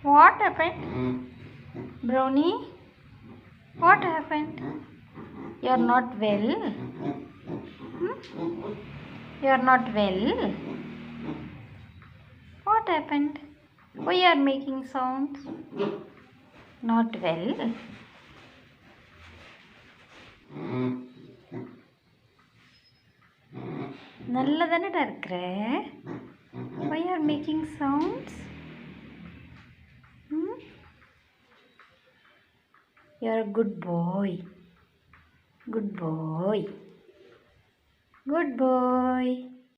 What happened? Brownie? What happened? You're not well? You're not well? What happened? Why you are making sounds? Not well? நல்ல தானடா இருக்கிற? Why you are making sounds? You're a good boy. Good boy. Good boy.